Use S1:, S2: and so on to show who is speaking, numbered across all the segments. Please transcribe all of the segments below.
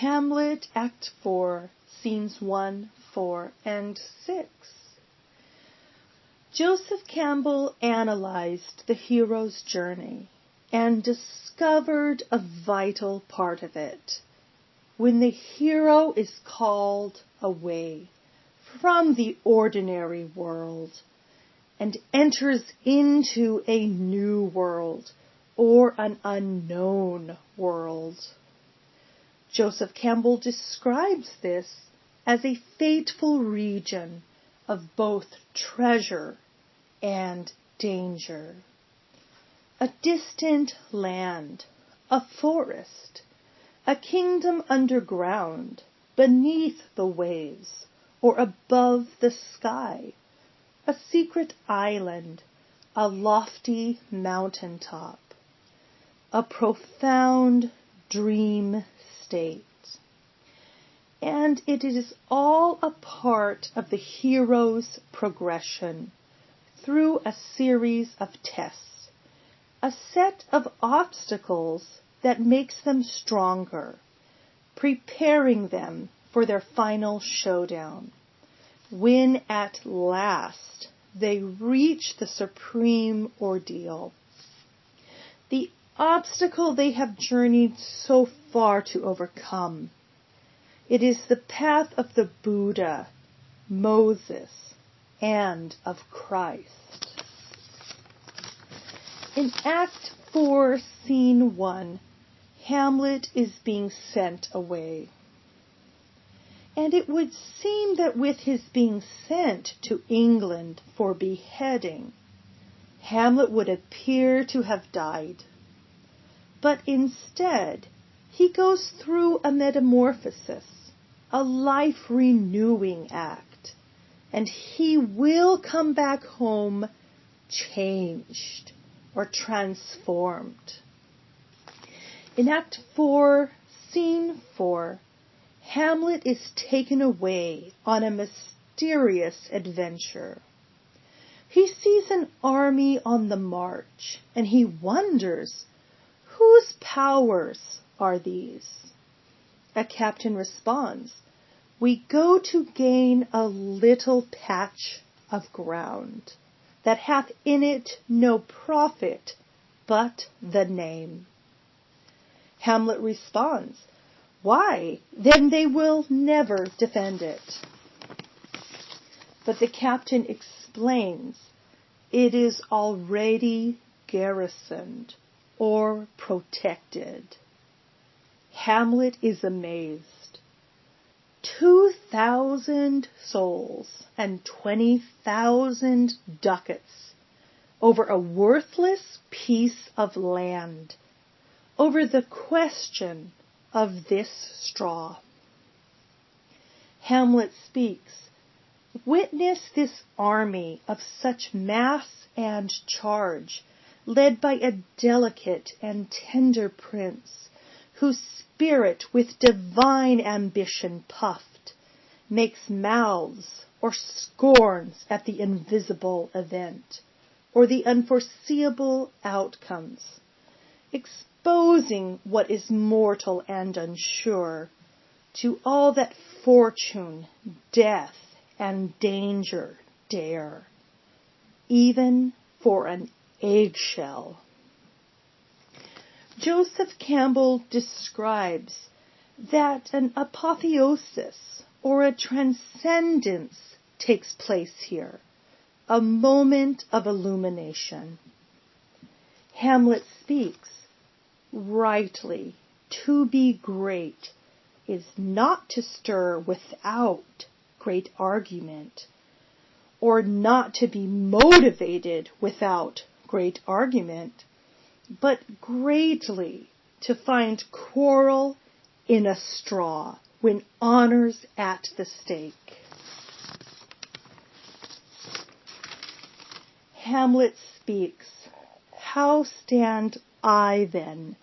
S1: Hamlet, Act 4, Scenes 1, 4, and 6. Joseph Campbell analyzed the hero's journey and discovered a vital part of it. When the hero is called away from the ordinary world and enters into a new world or an unknown world. Joseph Campbell describes this as a fateful region of both treasure and danger. A distant land, a forest, a kingdom underground, beneath the waves, or above the sky, a secret island, a lofty mountaintop, a profound dream state. And it is all a part of the hero's progression through a series of tests, a set of obstacles that makes them stronger, preparing them for their final showdown, when at last they reach the supreme ordeal. The obstacle they have journeyed so far to overcome. It is the path of the Buddha, Moses, and of Christ. In Act 4, Scene 1, Hamlet is being sent away. And it would seem that with his being sent to England for beheading, Hamlet would appear to have died. But instead, he goes through a metamorphosis, a life-renewing act, and he will come back home changed or transformed. In Act 4, Scene 4, Hamlet is taken away on a mysterious adventure. He sees an army on the march, and he wonders, whose powers are these? A captain responds, "We go to gain a little patch of ground that hath in it no profit but the name." Hamlet responds, "Why, then they will never defend it." But the captain explains, it is already garrisoned or protected. Hamlet is amazed. 2,000 souls and 20,000 ducats over a worthless piece of land, over the question of this straw. Hamlet speaks, "Witness this army of such mass and charge, led by a delicate and tender prince, whose spirit with divine ambition puffed, makes mouths or scorns at the invisible event, or the unforeseeable outcomes, exposing what is mortal and unsure to all that fortune, death, and danger dare, even for an eggshell." Joseph Campbell describes that an apotheosis or a transcendence takes place here, a moment of illumination. Hamlet speaks, "Rightly, to be great is not to stir without great argument, or not to be motivated without great argument, but greatly to find quarrel in a straw when honor's at the stake." Hamlet speaks, "How stand I then,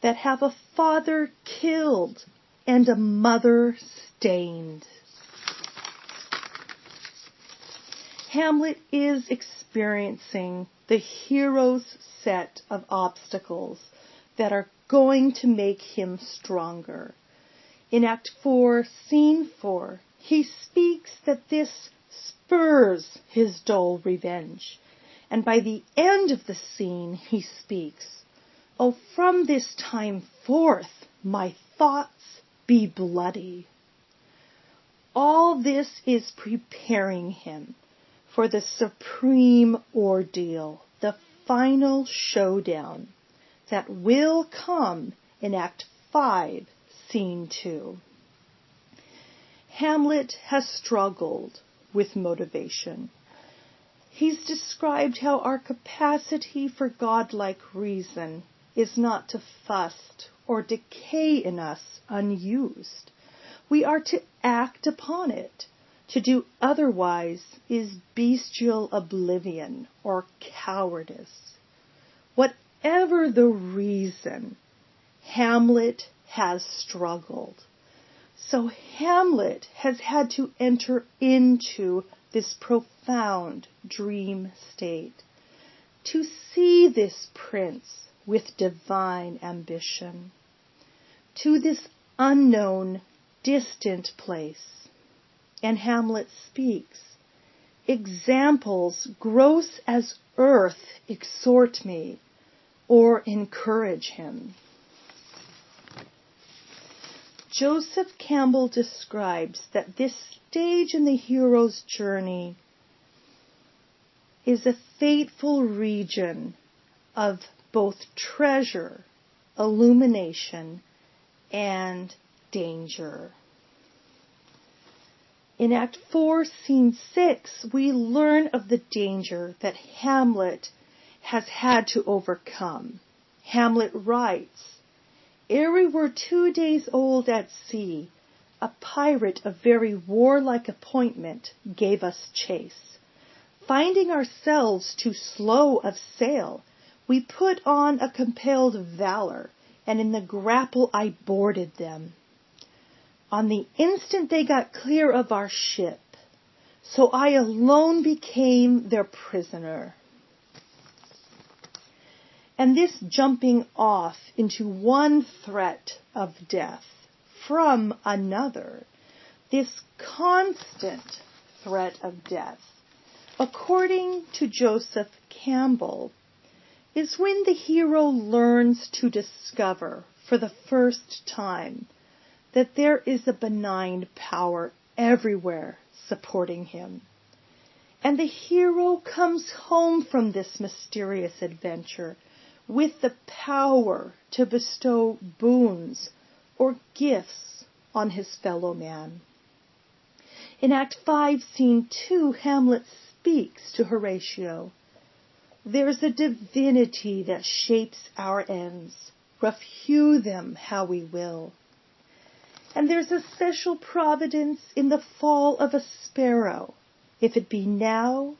S1: that have a father killed and a mother stained?" Hamlet is experiencing the hero's set of obstacles that are going to make him stronger. In Act 4, Scene 4, he speaks that this spurs his dull revenge. And by the end of the scene, he speaks, "Oh, from this time forth, my thoughts be bloody." All this is preparing him for the supreme ordeal, the final showdown that will come in Act 5, Scene 2. Hamlet has struggled with motivation. He's described how our capacity for godlike reason is not to fuss or decay in us unused. We are to act upon it. To do otherwise is bestial oblivion or cowardice. Whatever the reason, Hamlet has struggled. So Hamlet has had to enter into this profound dream state, to see this prince with divine ambition, to this unknown, distant place. And Hamlet speaks, "Examples gross as earth exhort me," or encourage him. Joseph Campbell describes that this stage in the hero's journey is a fateful region of both treasure, illumination, and danger. In Act 4, Scene 6, we learn of the danger that Hamlet has had to overcome. Hamlet writes, "Ere we were 2 days old at sea, a pirate of very warlike appointment gave us chase. Finding ourselves too slow of sail, we put on a compelled valor, and in the grapple I boarded them. On the instant they got clear of our ship, so I alone became their prisoner." And this jumping off into one threat of death from another, this constant threat of death, according to Joseph Campbell, is when the hero learns to discover for the first time that there is a benign power everywhere supporting him. And the hero comes home from this mysterious adventure with the power to bestow boons or gifts on his fellow man. In Act 5, Scene 2, Hamlet speaks to Horatio. "There's a divinity that shapes our ends, rough hew them how we will. And there's a special providence in the fall of a sparrow. If it be now,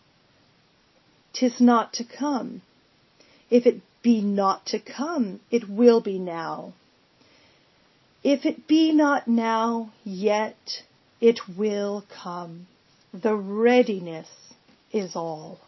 S1: 'tis not to come. If it be not to come, it will be now. If it be not now, yet it will come. The readiness is all."